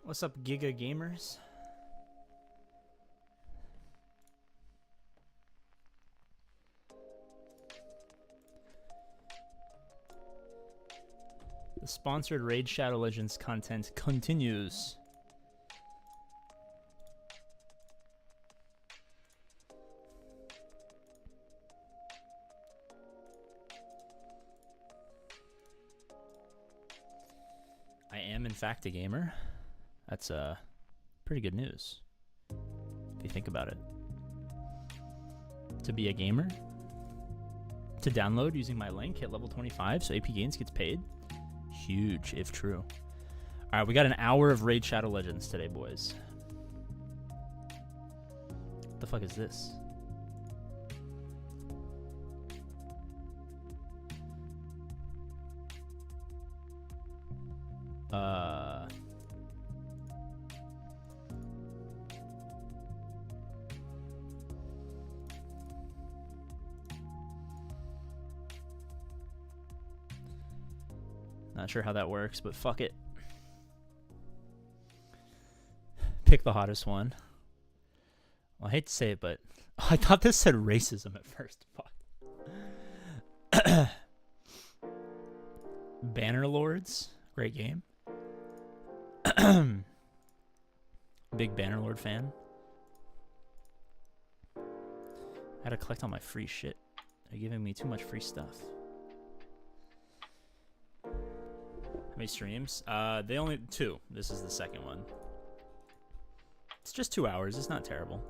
What's up, Giga Gamers? The sponsored Raid Shadow Legends content continues. I am, in fact, a gamer. That's pretty good news, if you think about it. To be a gamer, to download using my link, hit level 25, so APGAINS gets paid. Huge, if true. All right, we got an hour of Raid Shadow Legends today, boys. What the fuck is this? Not sure how that works, but fuck it. Pick the hottest one. Well, I hate to say it, but oh, I thought this said racism at first. Fuck. Bannerlords, great game. Big Bannerlord fan. I had to collect all my free shit. They're giving me too much free stuff. How many streams? They only 2. This is the second one. It's just 2 hours. It's not terrible.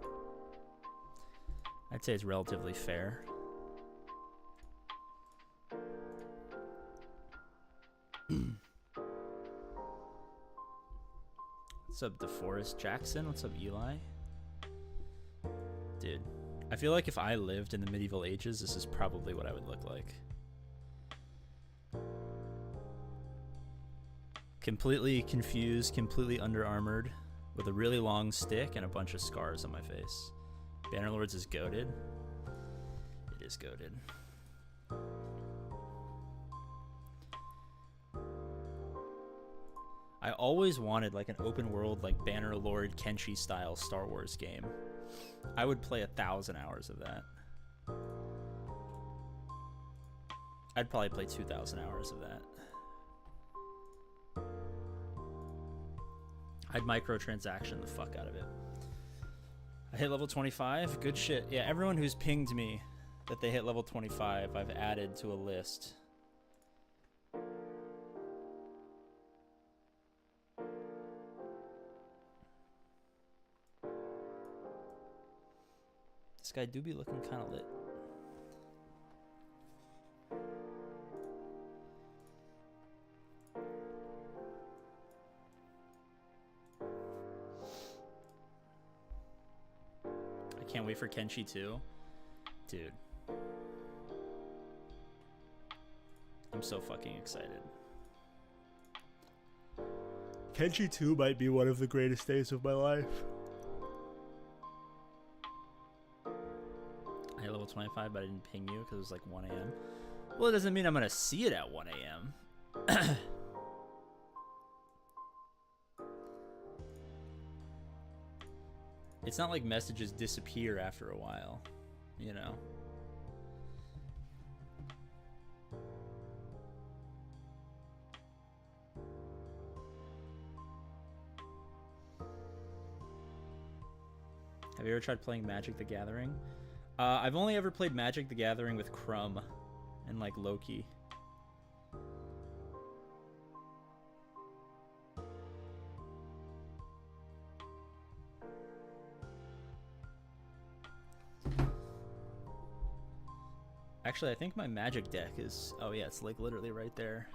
I'd say it's relatively fair. What's up, DeForest Jackson? What's up, Eli? Dude, I feel like if I lived in the medieval ages, this is probably what I would look like. Completely confused, completely under-armored, with a really long stick and a bunch of scars on my face. Bannerlords is goated. It is goated. I always wanted like an open world, like Bannerlord Kenshi style Star Wars game. I would play 1,000 hours of that. I'd probably play 2,000 hours of that. I'd microtransaction the fuck out of it. I hit level 25. Good shit. Yeah, everyone who's pinged me that they hit level 25, I've added to a list. This guy do be looking kind of lit. Can't wait for Kenshi 2. Dude. I'm so fucking excited. Kenshi 2 might be one of the greatest days of my life. I hit level 25, but I didn't ping you because it was like 1 a.m. Well, it doesn't mean I'm going to see it at 1 a.m. It's not like messages disappear after a while, you know? Have you ever tried playing Magic the Gathering? I've only ever played Magic the Gathering with Crumb and like Loki. Actually, I think my Magic deck is... Oh yeah, it's like literally right there.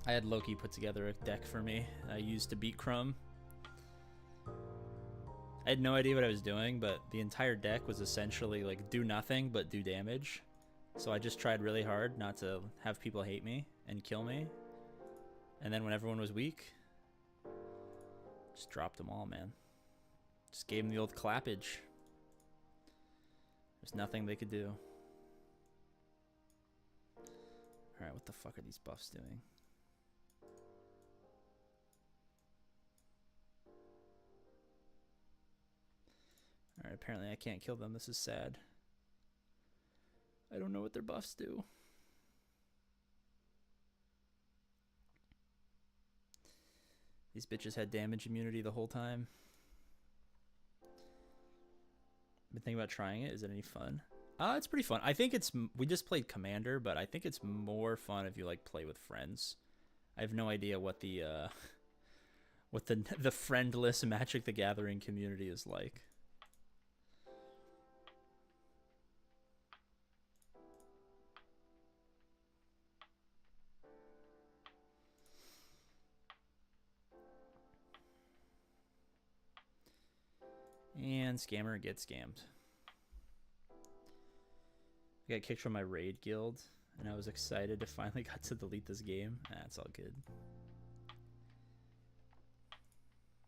I had Loki put together a deck for me I used to beat Crumb. I had no idea what I was doing, but the entire deck was essentially like do nothing but do damage. So I just tried really hard not to have people hate me and kill me. And then when everyone was weak, just dropped them all, man. Just gave them the old clappage. There's nothing they could do. Alright, what the fuck are these buffs doing? Alright, apparently I can't kill them. This is sad. I don't know what their buffs do. These bitches had damage immunity the whole time. Been thinking about trying it. Is it any fun? It's pretty fun. I think it's... We just played Commander, but I think it's more fun if you, like, play with friends. I have no idea what the, what the friendless Magic the Gathering community is like. And scammer gets scammed. I got kicked from my raid guild, and I was excited to finally got to delete this game. It's all good.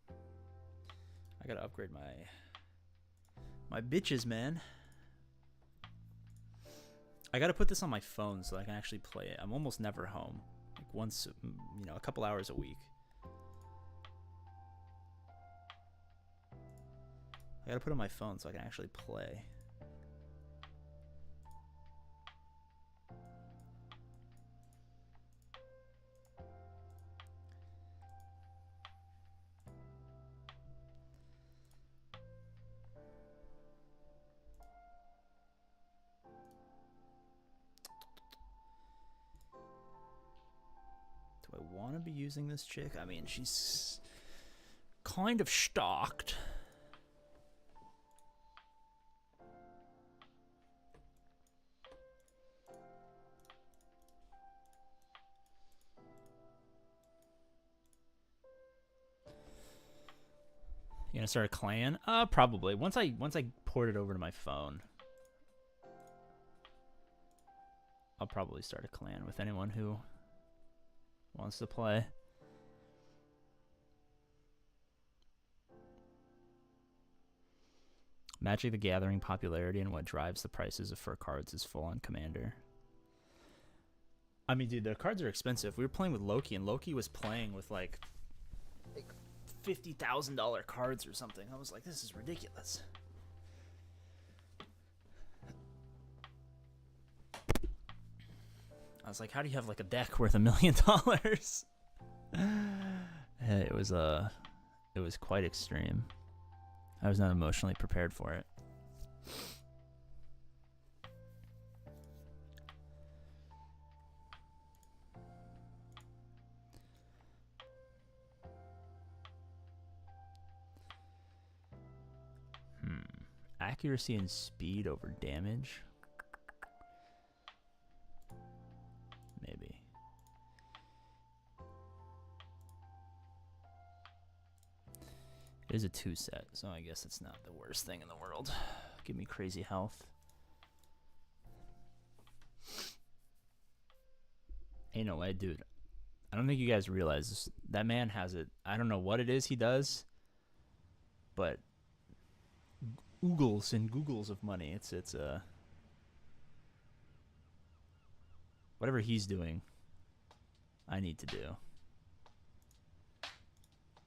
I gotta upgrade my bitches, man. I gotta put this on my phone so I can actually play it. I'm almost never home. Like once, you know, a couple hours a week. I gotta put it on my phone so I can actually play. Do I want to be using this chick? I mean, she's kind of stocked. You gonna start a clan? Probably. Once I port it over to my phone, I'll probably start a clan with anyone who wants to play. Magic the Gathering popularity and what drives the prices for cards is full on Commander. I mean, dude, the cards are expensive. We were playing with Loki, and Loki was playing with like $50,000 cards or something. I was like, this is ridiculous. I was like, how do you have like a deck worth $1 million? It was quite extreme. I was not emotionally prepared for it. Accuracy and speed over damage? Maybe. It is a 2 set, so I guess it's not the worst thing in the world. Give me crazy health. Ain't no way, dude. I don't think you guys realize this. That man has it. I don't know what it is he does, but oogles and googles of money. It's whatever he's doing, I need to do,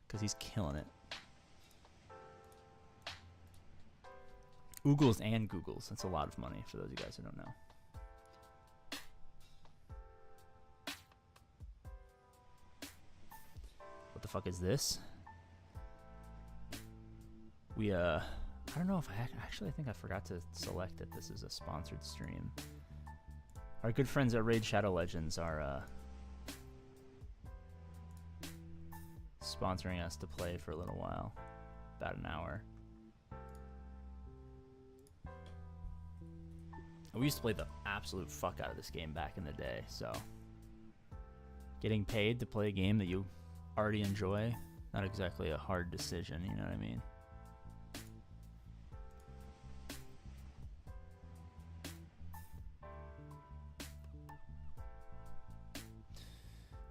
because he's killing it. Oogles and googles. That's a lot of money for those of you guys who don't know. What the fuck is this? We I don't know if I think I forgot to select that this is a sponsored stream. Our good friends at Raid Shadow Legends are sponsoring us to play for a little while, about an hour. We used to play the absolute fuck out of this game back in the day, so getting paid to play a game that you already enjoy, not exactly a hard decision, you know what I mean?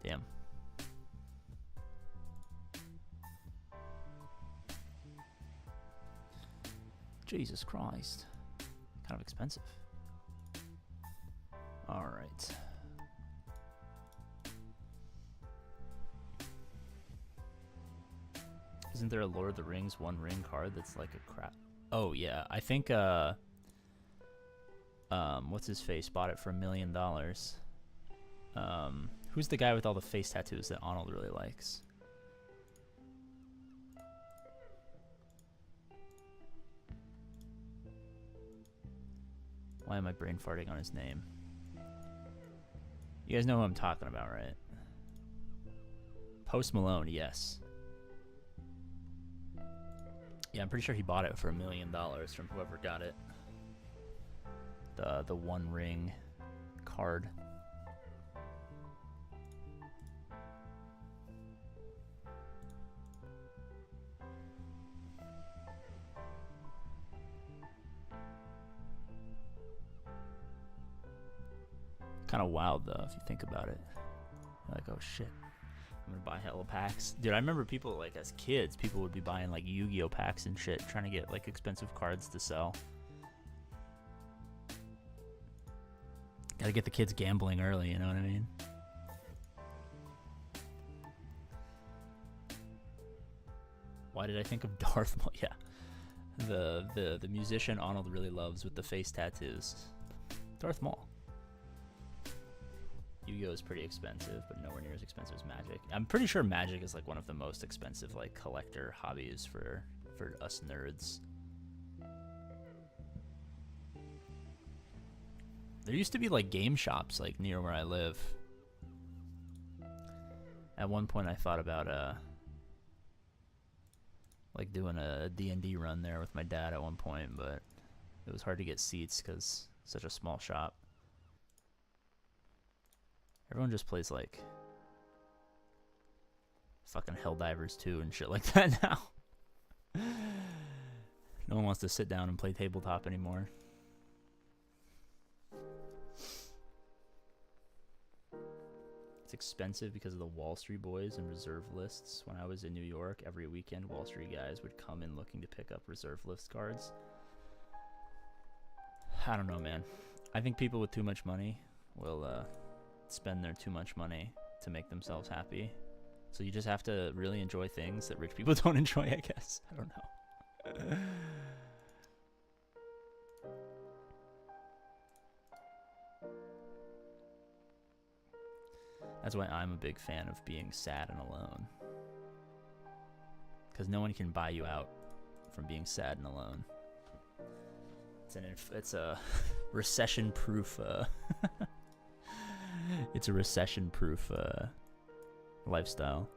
Damn. Jesus Christ. Kind of expensive. All right. Isn't there a Lord of the Rings One Ring card that's like a crap? Oh yeah, I think what's his face bought it for $1 million. Who's the guy with all the face tattoos that Arnold really likes? Why am I brain farting on his name? You guys know who I'm talking about, right? Post Malone, yes. Yeah, I'm pretty sure he bought it for $1 million from whoever got it. The One Ring card. Kind of wild though, if you think about it. You're like, oh shit, I'm gonna buy hella packs. Dude, I remember people, like, as kids, people would be buying like Yu-Gi-Oh packs and shit, trying to get like expensive cards to sell. Gotta get the kids gambling early, you know what I mean? Why did I think of Darth Maul? Yeah, the musician Arnold really loves with the face tattoos. Darth Maul. Yu-Gi-Oh is pretty expensive, but nowhere near as expensive as Magic. I'm pretty sure Magic is like one of the most expensive like collector hobbies for us nerds. There used to be like game shops like near where I live. At one point I thought about like doing a D&D run there with my dad at one point, but it was hard to get seats because it's such a small shop. Everyone just plays like fucking Helldivers 2 and shit like that now. No one wants to sit down and play tabletop anymore. It's expensive because of the Wall Street boys and reserve lists. When I was in New York, every weekend Wall Street guys would come in looking to pick up reserve list cards. I don't know, man. I think people with too much money will spend their too much money to make themselves happy. So you just have to really enjoy things that rich people don't enjoy, I guess. I don't know. That's why I'm a big fan of being sad and alone. Because no one can buy you out from being sad and alone. It's a recession-proof it's a recession-proof lifestyle.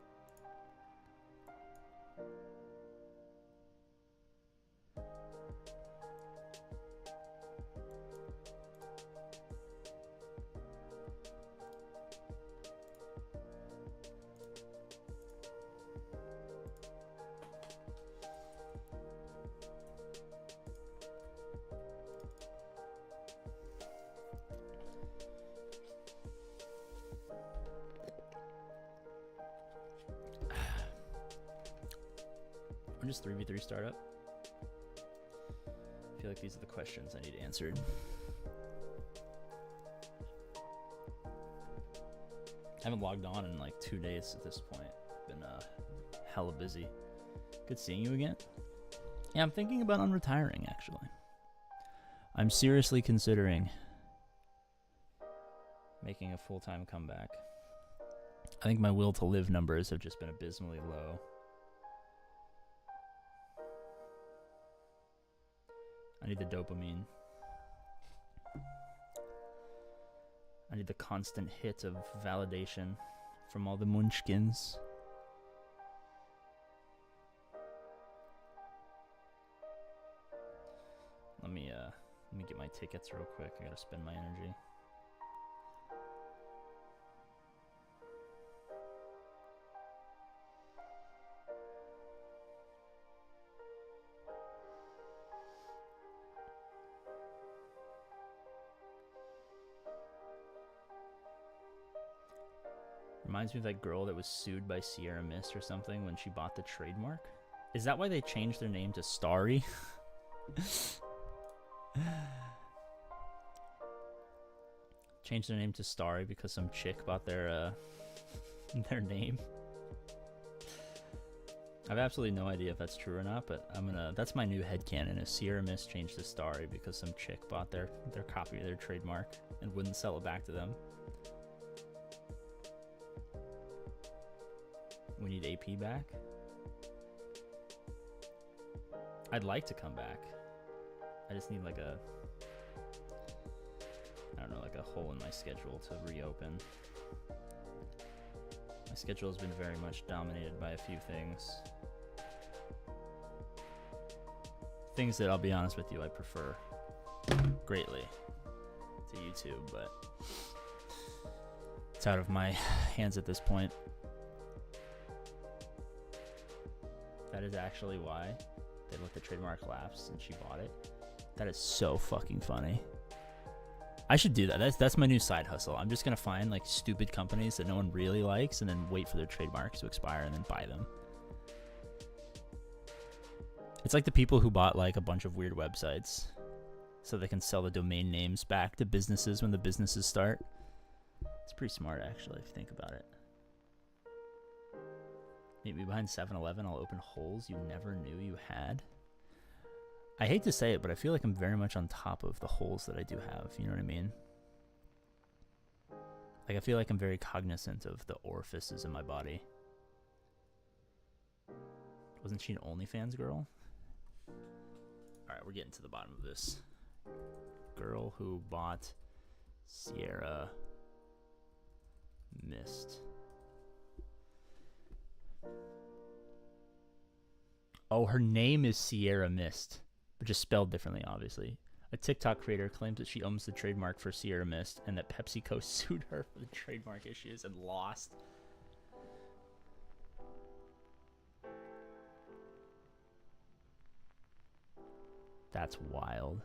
When does 3v3 start up? I feel like these are the questions I need answered. I haven't logged on in like 2 days at this point. Been hella busy. Good seeing you again. Yeah, I'm thinking about unretiring actually. I'm seriously considering making a full-time comeback. I think my will to live numbers have just been abysmally low. I need the dopamine. I need the constant hit of validation from all the munchkins. Let me get my tickets real quick. I gotta spend my energy. Reminds me of that girl that was sued by Sierra Mist or something when she bought the trademark. Is that why they changed their name to Starry? Changed their name to Starry because some chick bought their name. I have absolutely no idea if that's true or not, but that's my new headcanon, is Sierra Mist changed to Starry because some chick bought their copy of their trademark and wouldn't sell it back to them. We need AP back. I'd like to come back. I just need like a, I don't know, like a hole in my schedule to reopen. My schedule has been very much dominated by a few things. Things that, I'll be honest with you, I prefer greatly to YouTube, but it's out of my hands at this point. That is actually why they let the trademark lapse and she bought it. That is so fucking funny. I should do that. That's my new side hustle. I'm just gonna find like stupid companies that no one really likes and then wait for their trademarks to expire and then buy them. It's like the people who bought like a bunch of weird websites so they can sell the domain names back to businesses when the businesses start. It's pretty smart actually if you think about it. Meet me behind 7-Eleven, I'll open holes you never knew you had. I hate to say it, but I feel like I'm very much on top of the holes that I do have, you know what I mean? Like I feel like I'm very cognizant of the orifices in my body. Wasn't she an OnlyFans girl? Alright, we're getting to the bottom of this. Girl who bought Sierra Mist. Oh, her name is Sierra Mist, but just spelled differently, obviously. A TikTok creator claims that she owns the trademark for Sierra Mist and that PepsiCo sued her for the trademark issues and lost. That's wild.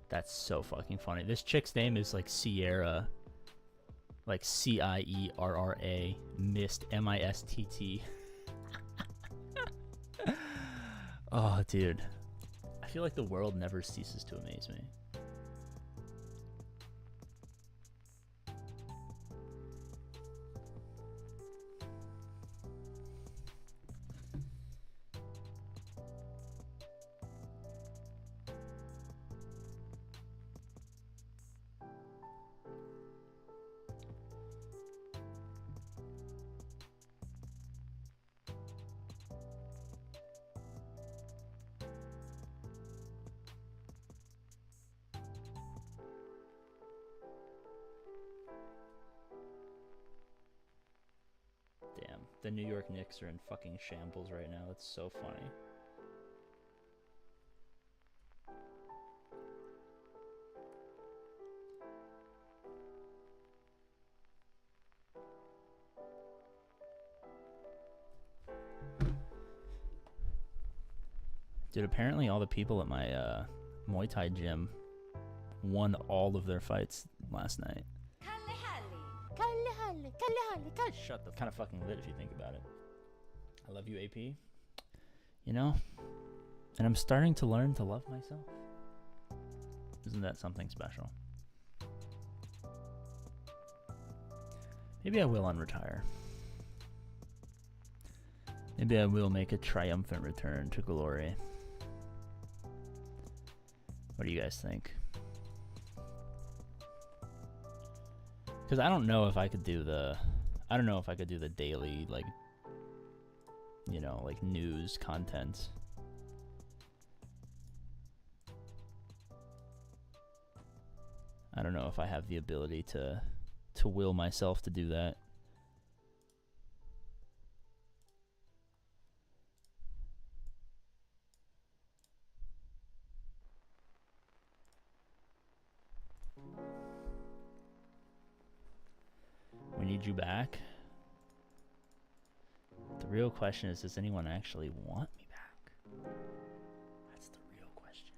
That's so fucking funny. This chick's name is like Sierra, like Cierra, Mist, Mistt. Oh, dude. I feel like the world never ceases to amaze me. Damn, the New York Knicks are in fucking shambles right now. That's so funny. Dude, apparently all the people at my Muay Thai gym won all of their fights last night. Shut the kind of fucking lit if you think about it. I love you, AP. You know, and I'm starting to learn to love myself. Isn't that something special? Maybe I will unretire. Maybe I will make a triumphant return to glory. What do you guys think? Because I don't know if I could do the... I don't know if I could do the daily, like, you know, like news content. I don't know if I have the ability to will myself to do that. We need you back. The real question is, does anyone actually want me back? That's the real question.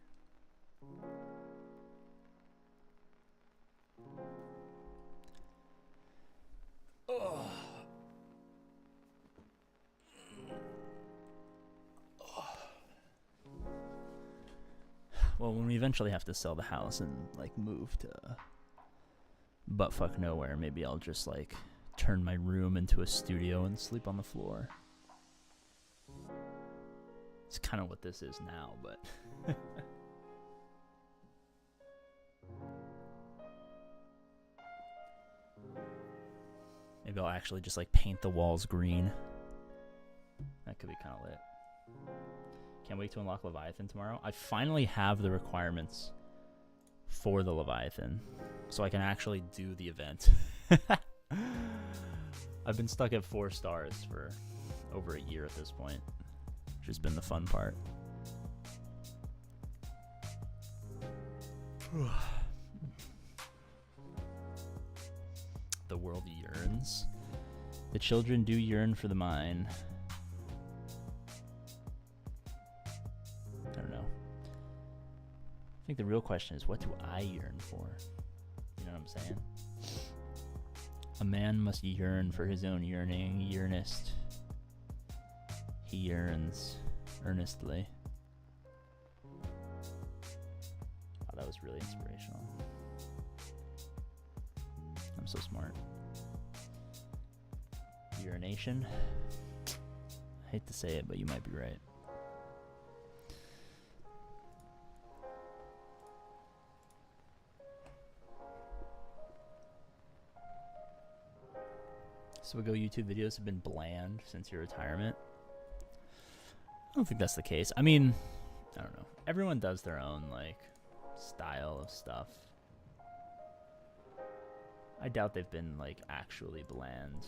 Oh. Well, when we eventually have to sell the house and like move to buttfuck nowhere, maybe I'll just like turn my room into a studio and sleep on the floor. It's kind of what this is now, but maybe I'll actually just like paint the walls green. That could be kind of lit. Can't wait to unlock Leviathan tomorrow. I finally have the requirements for the Leviathan, so I can actually do the event. I've been stuck at 4 stars for over a year at this point, which has been the fun part. The world yearns. The children do yearn for the mine. I don't know. I think the real question is, what do I yearn for? You know what I'm saying? A man must yearn for his own yearning. Yearnest. He yearns earnestly. Wow, that was really inspirational. I'm so smart. Urination. I hate to say it, but you might be right. So we go, YouTube videos have been bland since your retirement. I don't think that's the case. I mean, I don't know. Everyone does their own like style of stuff. I doubt they've been like actually bland.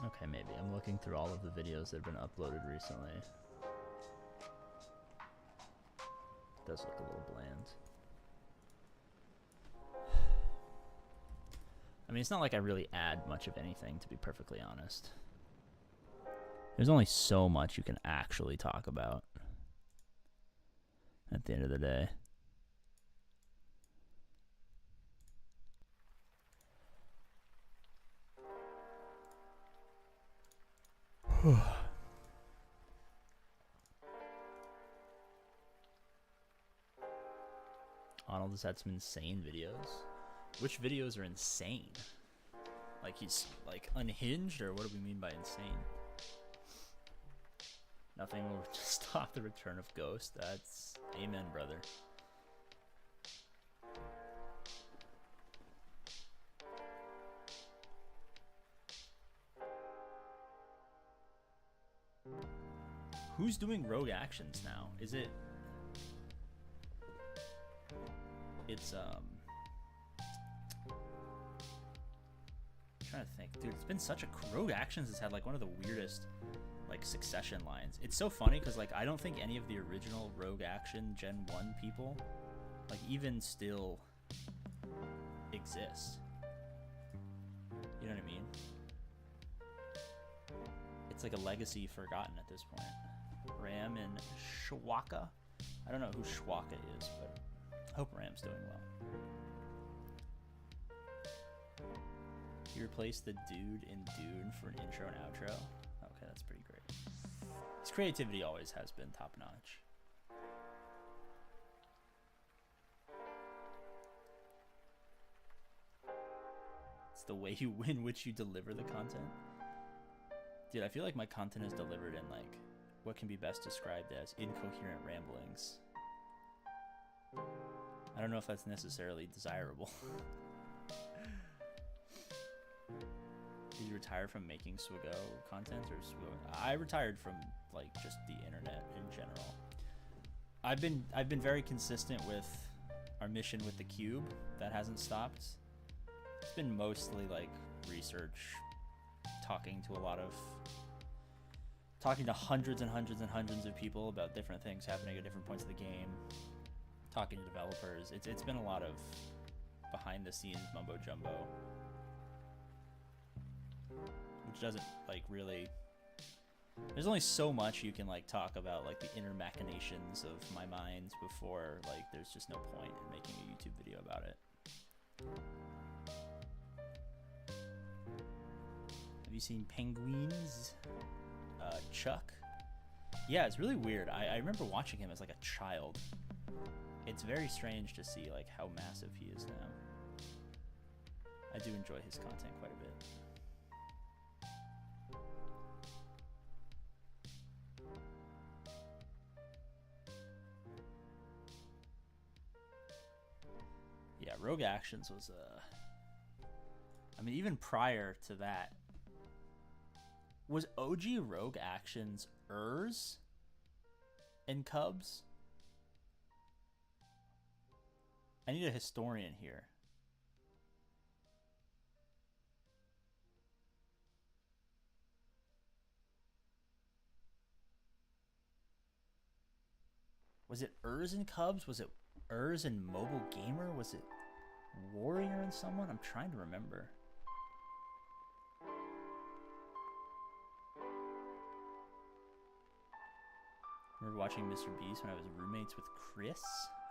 Okay, maybe. I'm looking through all of the videos that have been uploaded recently. It does look a little bland. I mean, it's not like I really add much of anything, to be perfectly honest. There's only so much you can actually talk about at the end of the day. Arnold has had some insane videos. Which videos are insane? Like he's like unhinged, or what do we mean by insane? Nothing will stop the return of Ghost. That's amen, brother. Who's doing rogue actions now? Is it... It's, I'm trying to think. Dude, it's been such a... Rogue Actions has had, like, one of the weirdest, like, succession lines. It's so funny, because, like, I don't think any of the original Rogue Action Gen 1 people, like, even still exist. You know what I mean? It's like a legacy forgotten at this point. Ram and Shwaka. I don't know who Shwaka is, but I hope Ram's doing well. You replaced the dude in Dune for an intro and outro. Okay, that's pretty great. His creativity always has been top notch. It's the way you win which you deliver the content. Dude, I feel like my content is delivered in like what can be best described as incoherent ramblings. I don't know if that's necessarily desirable. Did you retire from making Swigo content or Swigo? I retired from like just the internet in general. I've been very consistent with our mission with the cube. That hasn't stopped. It's been mostly like research, talking to hundreds and hundreds and hundreds of people about different things happening at different points of the game, talking to developers. It's been a lot of behind the scenes mumbo jumbo, which doesn't like really, there's only so much you can like talk about like the inner machinations of my mind before like there's just no point in making a YouTube video about it. Have you seen Penguins? Chuck? Yeah, it's really weird. I remember watching him as like a child. It's very strange to see like how massive he is now. I do enjoy his content quite a bit. Yeah, Rogue Actions was I mean, even prior to that, was OG Rogue Actions Urs and Cubs? I need a historian here. Was it Urs and Cubs? Was it Urs and Mobile Gamer? Was it Warrior and someone? I'm trying to remember. I remember watching Mr. Beast when I was roommates with Chris.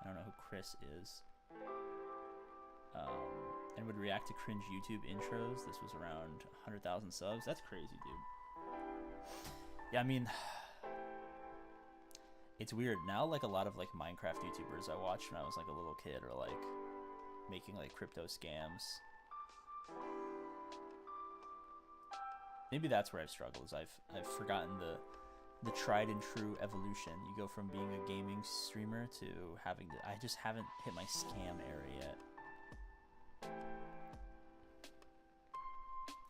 I don't know who Chris is. And would react to cringe YouTube intros. This was around 100,000 subs. That's crazy, dude. Yeah, I mean, it's weird now. Like a lot of like Minecraft YouTubers I watched when I was like a little kid are like making like crypto scams. Maybe that's where I've struggled. Is I've forgotten the tried and true evolution. You go from being a gaming streamer to having to, I just haven't hit my scam area yet.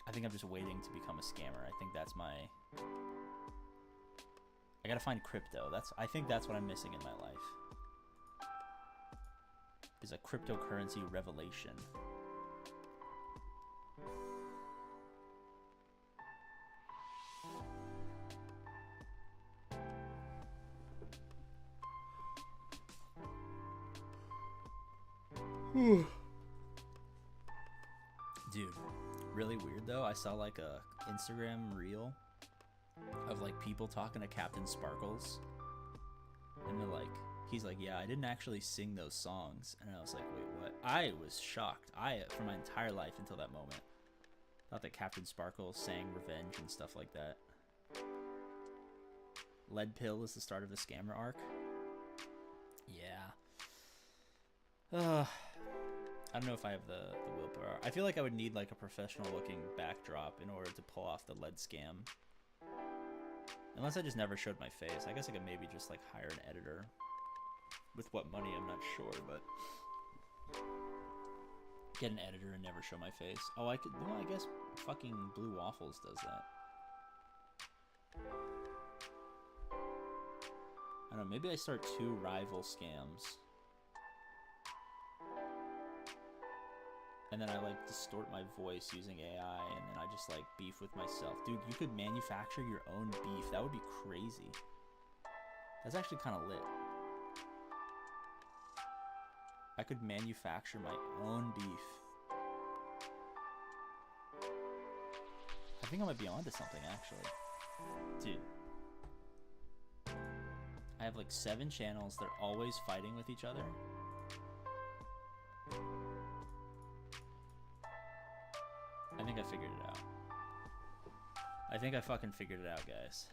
I think I'm just waiting to become a scammer. I think that's my, I gotta find crypto. I think that's what I'm missing in my life. Is a cryptocurrency revelation. Dude, really weird though. I saw like a Instagram reel of like people talking to Captain Sparkles, and they're like, he's like, yeah, I didn't actually sing those songs. And I was like, wait, what? I was shocked. For my entire life until that moment, thought that Captain Sparkles sang Revenge and stuff like that. Lead Pill is the start of the scammer arc. Yeah. I don't know if I have the willpower. I feel like I would need like a professional looking backdrop in order to pull off the lead scam. Unless I just never showed my face. I guess I could maybe just like hire an editor. With what money, I'm not sure, but get an editor and never show my face. Oh, I could, well, I guess fucking Blue Waffles does that. I don't know, maybe I start 2 rival scams. And then I like distort my voice using AI, and then I just like beef with myself. Dude, you could manufacture your own beef. That would be crazy. That's actually kind of lit. I could manufacture my own beef. I think I might be onto something, actually. Dude. I have like 7 channels. They're always fighting with each other. I think I figured it out. I think I fucking figured it out, guys.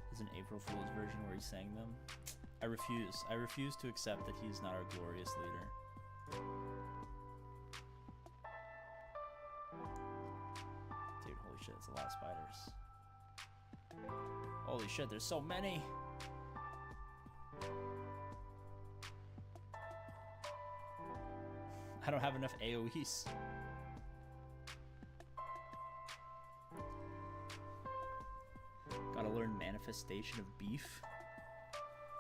There's an April Fool's version where he sang them. I refuse. I refuse to accept that he is not our glorious leader. Dude, holy shit, it's a lot of spiders. Holy shit, there's so many! I don't have enough AoEs. manifestation of beef.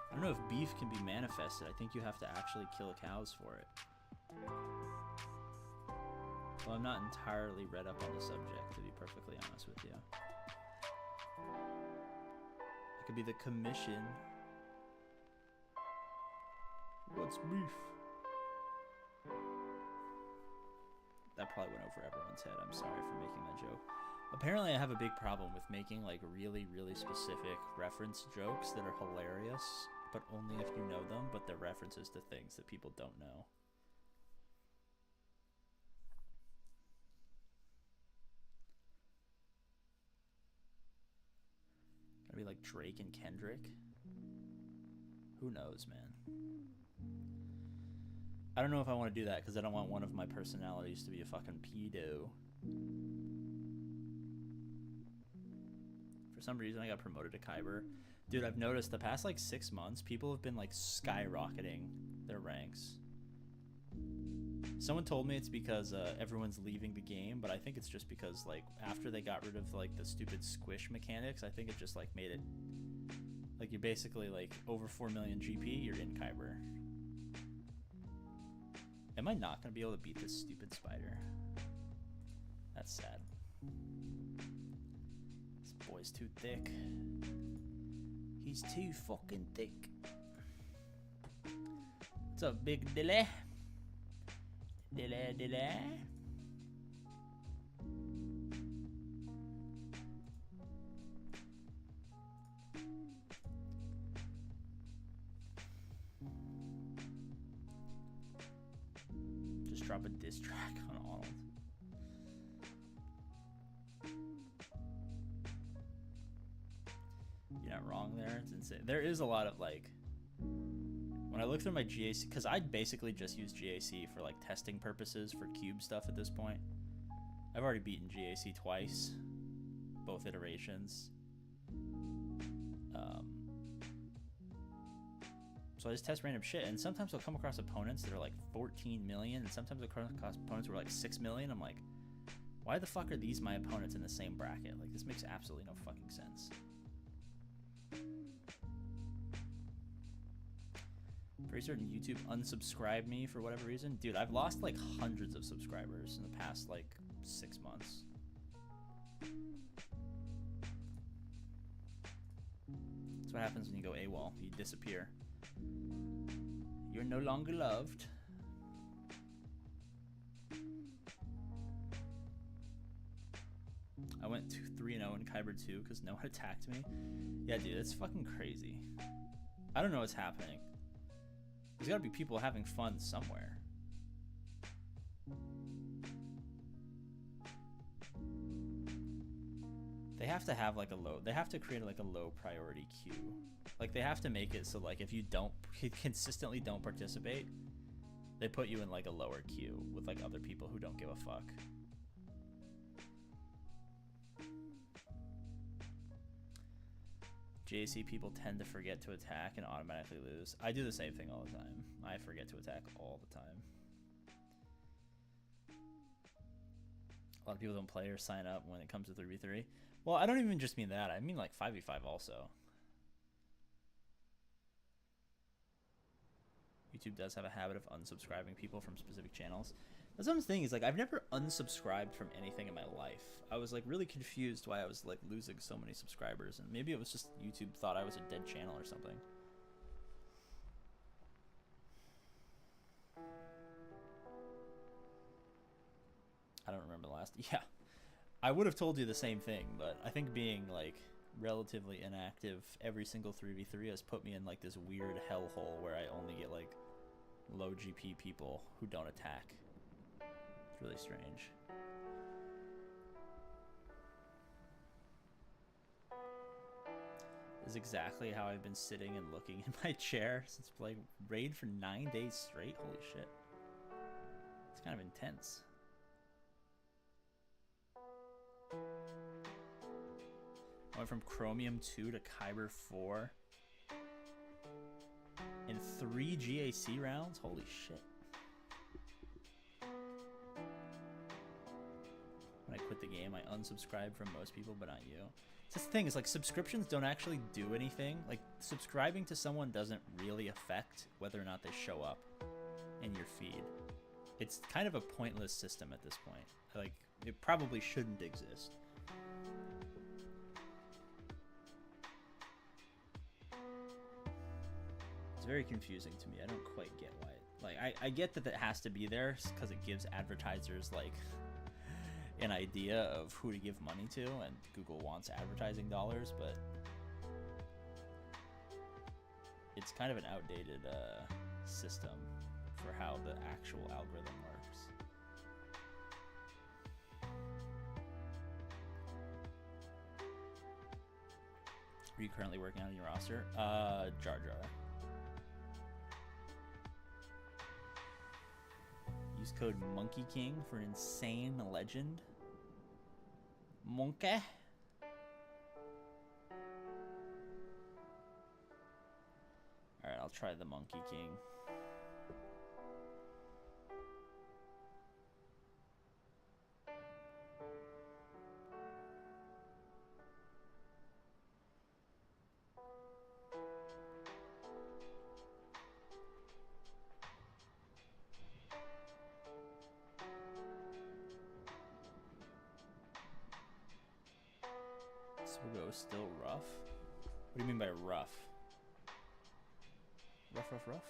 I don't know if beef can be manifested. I think you have to actually kill cows for it. Well, I'm not entirely read up on the subject, to be perfectly honest with you. It could be the commission. What's beef? That probably went over everyone's head. I'm sorry for making that joke. Apparently I have a big problem with making like really, really specific reference jokes that are hilarious, but only if you know them, but they're references to things that people don't know. Gotta be like Drake and Kendrick. Who knows, man? I don't know if I want to do that because I don't want one of my personalities to be a fucking pedo. For some reason I got promoted to Kyber. Dude, I've noticed the past like 6 months people have been like skyrocketing their ranks. Someone told me it's because everyone's leaving the game, but I think it's just because like after they got rid of like the stupid squish mechanics, I think it just like made it like you're basically like over 4 million GP, you're in Kyber. Am I not gonna be able to beat this stupid spider? That's sad. This boy's too thick. He's too fucking thick. What's up, big dilly? Dilly, dilly. Just drop a diss track on Arnold. You're not wrong there. It's insane. There is a lot of like, when I look through my GAC, because I basically just use GAC for like testing purposes for cube stuff at this point. I've already beaten GAC twice, both iterations. So I just test random shit, and sometimes I'll come across opponents that are like 14 million, and sometimes I'll come across opponents who are like 6 million. I'm like, why the fuck are these my opponents in the same bracket? Like, this makes absolutely no fucking sense. Pretty certain YouTube unsubscribed me for whatever reason. Dude, I've lost like hundreds of subscribers in the past like 6 months. That's what happens when you go AWOL. You disappear. You're no longer loved. I went 3-0 in Kyber 2 because no one attacked me. Yeah, dude, it's fucking crazy. I don't know what's happening. There's gotta be people having fun somewhere. They have to have like a low, they have to create like a low priority queue. Like they have to make it so like if you consistently don't participate, they put you in like a lower queue with like other people who don't give a fuck. JAC people tend to forget to attack and automatically lose. I do the same thing all the time. I forget to attack all the time. A lot of people don't play or sign up when it comes to 3v3. Well, I don't even just mean that. I mean like 5v5 also. YouTube does have a habit of unsubscribing people from specific channels. That's what I'm saying, is like I've never unsubscribed from anything in my life. I was like really confused why I was like losing so many subscribers, and maybe it was just YouTube thought I was a dead channel or something. I don't remember the last. Yeah, I would have told you the same thing, but I think being like relatively inactive every single 3v3 has put me in like this weird hellhole where I only get like low GP people who don't attack. It's really strange. This is exactly how I've been sitting and looking in my chair since playing Raid for 9 days straight. Holy shit. It's kind of intense. I went from Chromium 2 to Kyber 4 in 3 GAC rounds? Holy shit. When I quit the game, I unsubscribed from most people, but not you. That's the thing, is like subscriptions don't actually do anything. Like subscribing to someone doesn't really affect whether or not they show up in your feed. It's kind of a pointless system at this point. Like it probably shouldn't exist. It's very confusing to me. I don't quite get why. Like I get that it has to be there because it gives advertisers like an idea of who to give money to, and Google wants advertising dollars, but it's kind of an outdated system for how the actual algorithm works. Are you currently working on your roster? Jar Jar. Use code Monkey King for an insane legend. Monkey. Alright, I'll try the Monkey King. Still rough? What do you mean by rough? Rough, rough, rough?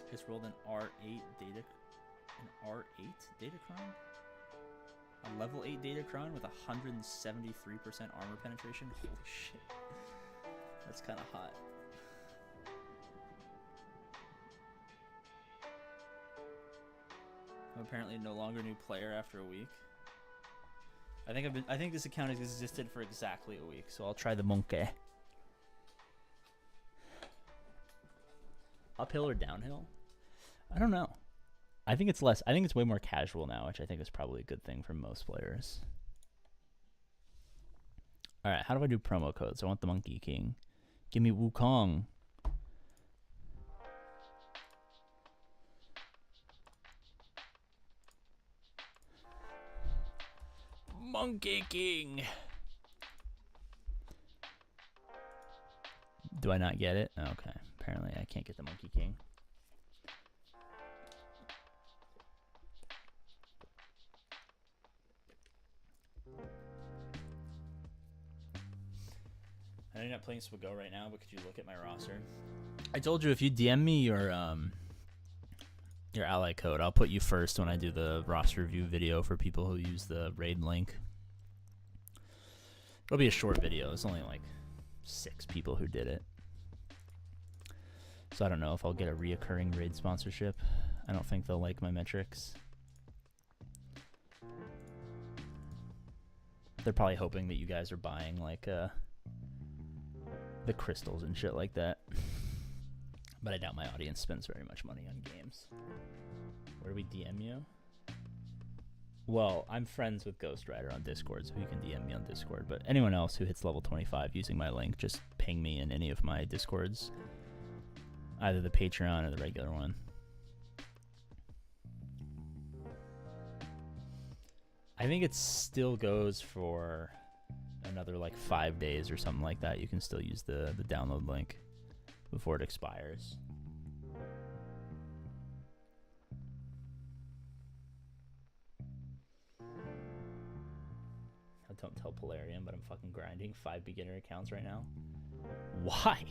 Just rolled an R8 data, Datacron? A level 8 Datacron with 173% armor penetration? Holy shit. That's kind of hot. I'm apparently no longer a new player after a week. I think this account has existed for exactly a week, so I'll try the monkey. Uphill or downhill? I don't know. I think it's way more casual now, which I think is probably a good thing for most players. Alright, how do I do promo codes? I want the Monkey King. Give me Wukong. Monkey King. Do I not get it? Okay. Apparently I can't get the Monkey King. I know you're not playing Swago right now, but could you look at my roster? I told you if you DM me your ally code, I'll put you first when I do the roster review video for people who use the raid link. It'll be a short video. It's only like 6 people who did it. So I don't know if I'll get a reoccurring raid sponsorship. I don't think they'll like my metrics. They're probably hoping that you guys are buying like the crystals and shit like that. But I doubt my audience spends very much money on games. Where do we DM you? Well, I'm friends with Ghost Rider on Discord, so you can DM me on Discord. But anyone else who hits level 25 using my link, just ping me in any of my Discords. Either the Patreon or the regular one. I think it still goes for another like 5 days or something like that. You can still use the download link before it expires. Don't tell Polarium, but I'm fucking grinding 5 beginner accounts right now. Why?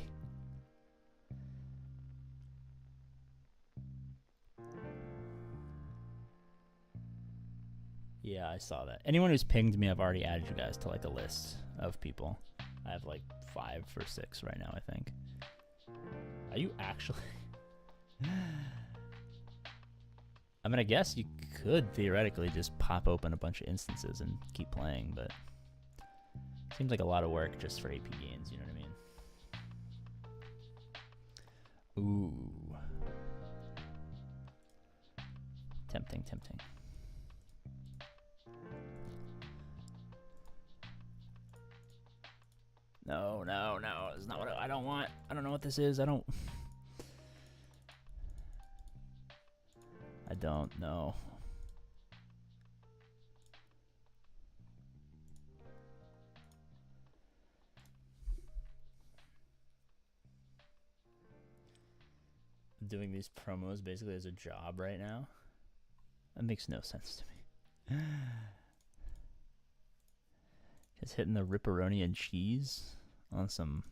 Yeah, I saw that. Anyone who's pinged me, I've already added you guys to like a list of people. I have like 5 or 6 right now, I think. Are you actually? I mean, I guess you could theoretically just pop open a bunch of instances and keep playing, but it seems like a lot of work just for APGAINS, you know what I mean? Ooh. Tempting, tempting. No, no, no. It's not what I don't want. I don't know what this is. I don't know. Doing these promos basically as a job right now. That makes no sense to me. Just hitting the ripperoni and cheese on some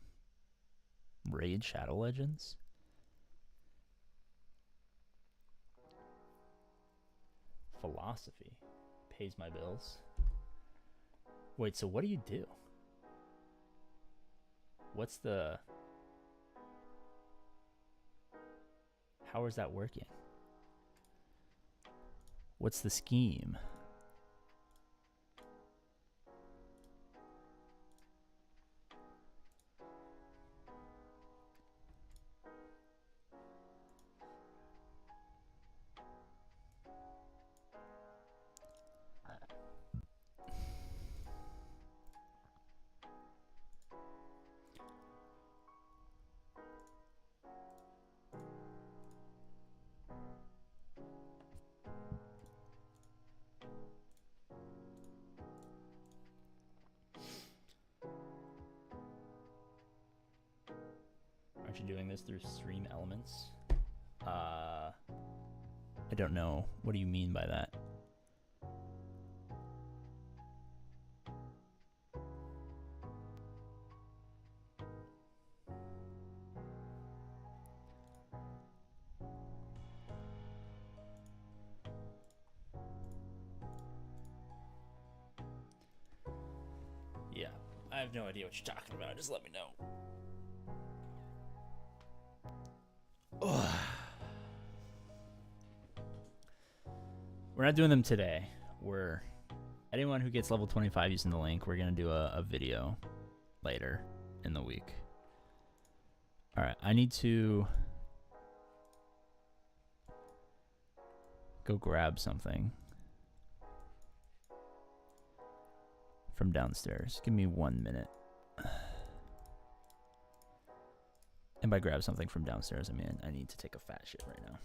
Raid Shadow Legends. Philosophy pays my bills. Wait, so what do you do? What's the... How is that working? What's the scheme? Aren't you doing this through Stream Elements? I don't know. What do you mean by that? Yeah, I have no idea what you're talking about. Just let me know. Ugh. We're not doing them today. We're anyone who gets level 25 using the link, we're gonna do a video later in the week. All right, I need to go grab something from downstairs. Give me 1 minute. And by grab something from downstairs, I mean I need to take a fat shit right now.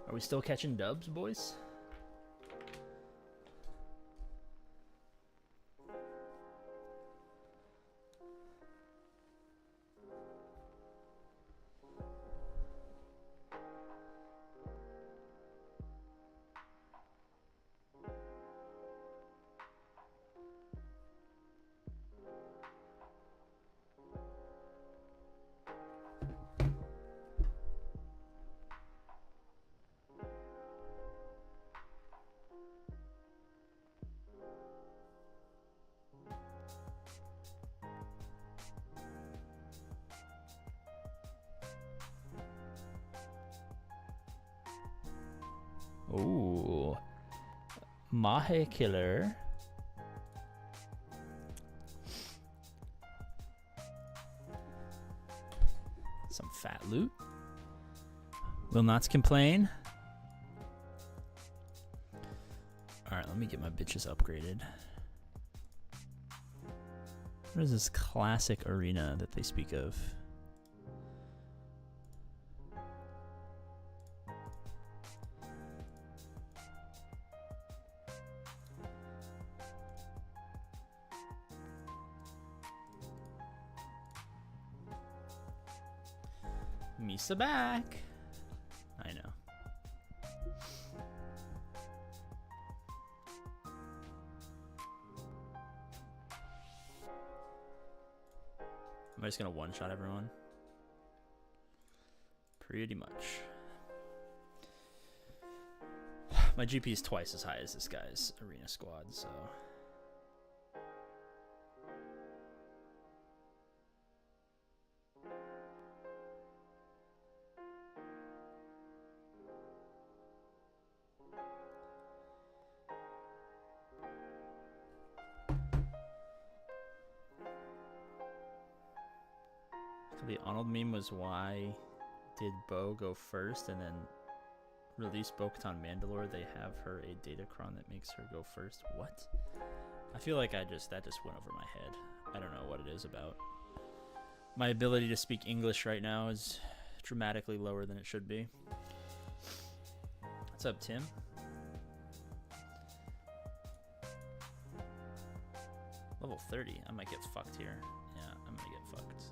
Are we still catching dubs, boys? Ooh. Mahe Killer. Some fat loot. Will not complain. Alright, let me get my bitches upgraded. What is this classic arena that they speak of? Misa back. I know. Am I just gonna one-shot everyone? Pretty much. My GP is twice as high as this guy's arena squad, so... The Arnold meme was why did Bo go first and then release Bo-Katan Mandalore? They have her a datacron that makes her go first. What? I feel like that just went over my head. I don't know what it is about. My ability to speak English right now is dramatically lower than it should be. What's up, Tim? Level 30. I might get fucked here. Yeah, I'm gonna get fucked.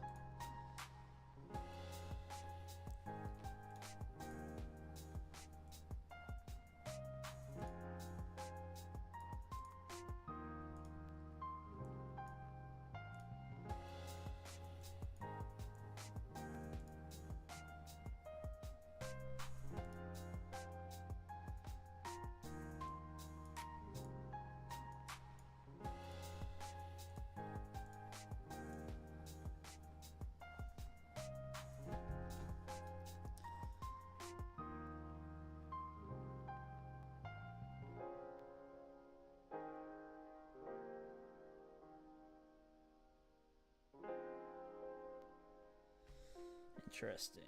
Interesting.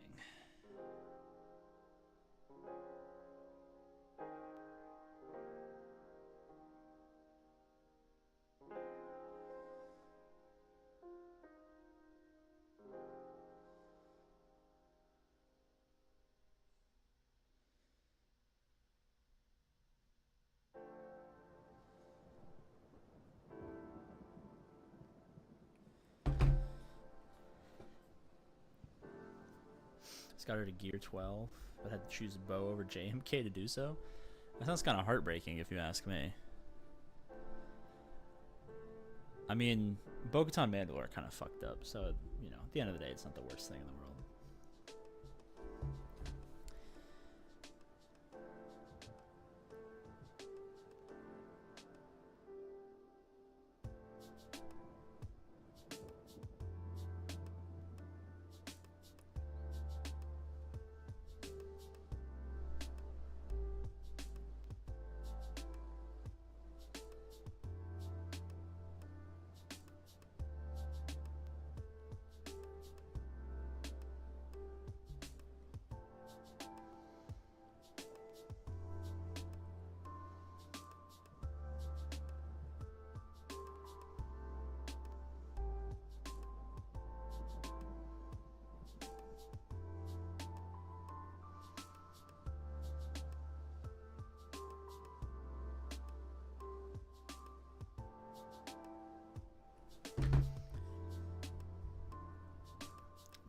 Got her to gear 12, but had to choose Bo over JMK to do so. That sounds kind of heartbreaking if you ask me. I mean, Bo-Katan Mandalore kind of fucked up, so, you know, at the end of the day, it's not the worst thing in the world.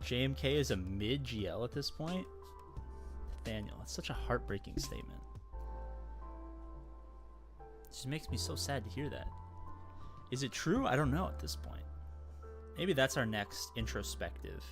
JMK is a mid-GL at this point? Nathaniel, that's such a heartbreaking statement. It just makes me so sad to hear that. Is it true? I don't know at this point. Maybe that's our next introspective.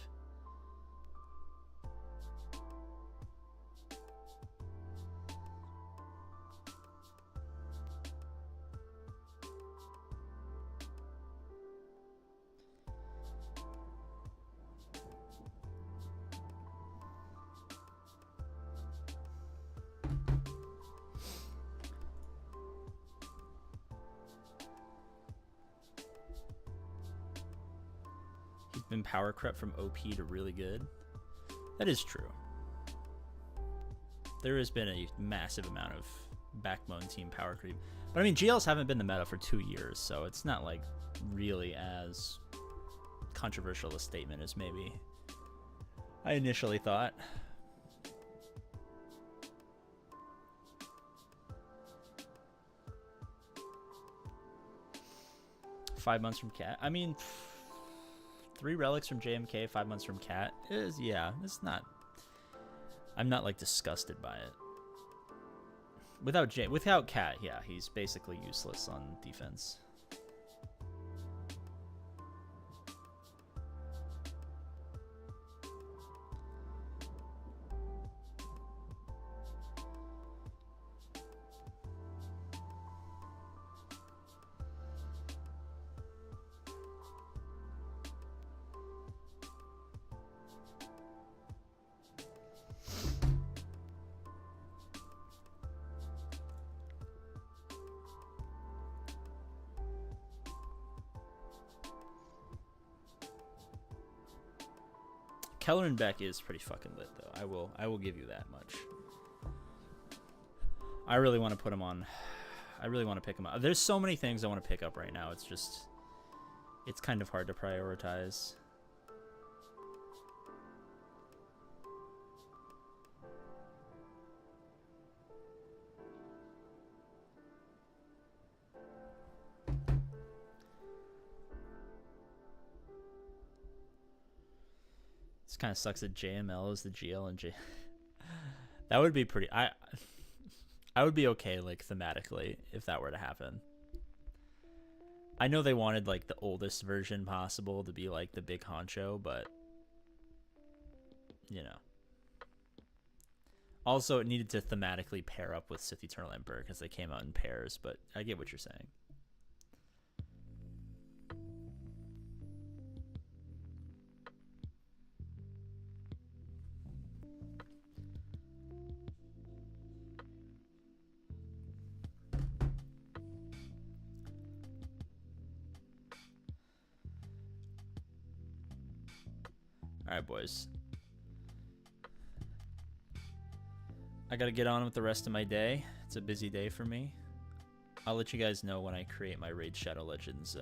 Been power crept from OP to really good. That is true. There has been a massive amount of backbone team power creep. But I mean, GLs haven't been the meta for 2 years, so it's not like really as controversial a statement as maybe I initially thought. Five months from Cat. I mean, 3 relics from JMK, 5 months from Cat is, yeah, it's not, I'm not like disgusted by it. Without Cat, yeah, he's basically useless on defense. Keller and Beck is pretty fucking lit, though. I will give you that much. I really want to put him on. I really want to pick him up. There's so many things I want to pick up right now. It's just, it's kind of hard to prioritize. This kind of sucks that JML is the GL and J. That would be pretty. I would be okay, like, thematically, if that were to happen. I know they wanted, like, the oldest version possible to be, like, the big honcho, but, you know. Also, it needed to thematically pair up with Sith Eternal Emperor, because they came out in pairs, but I get what you're saying. Alright, boys. I gotta get on with the rest of my day. It's a busy day for me. I'll let you guys know when I create my Raid Shadow Legends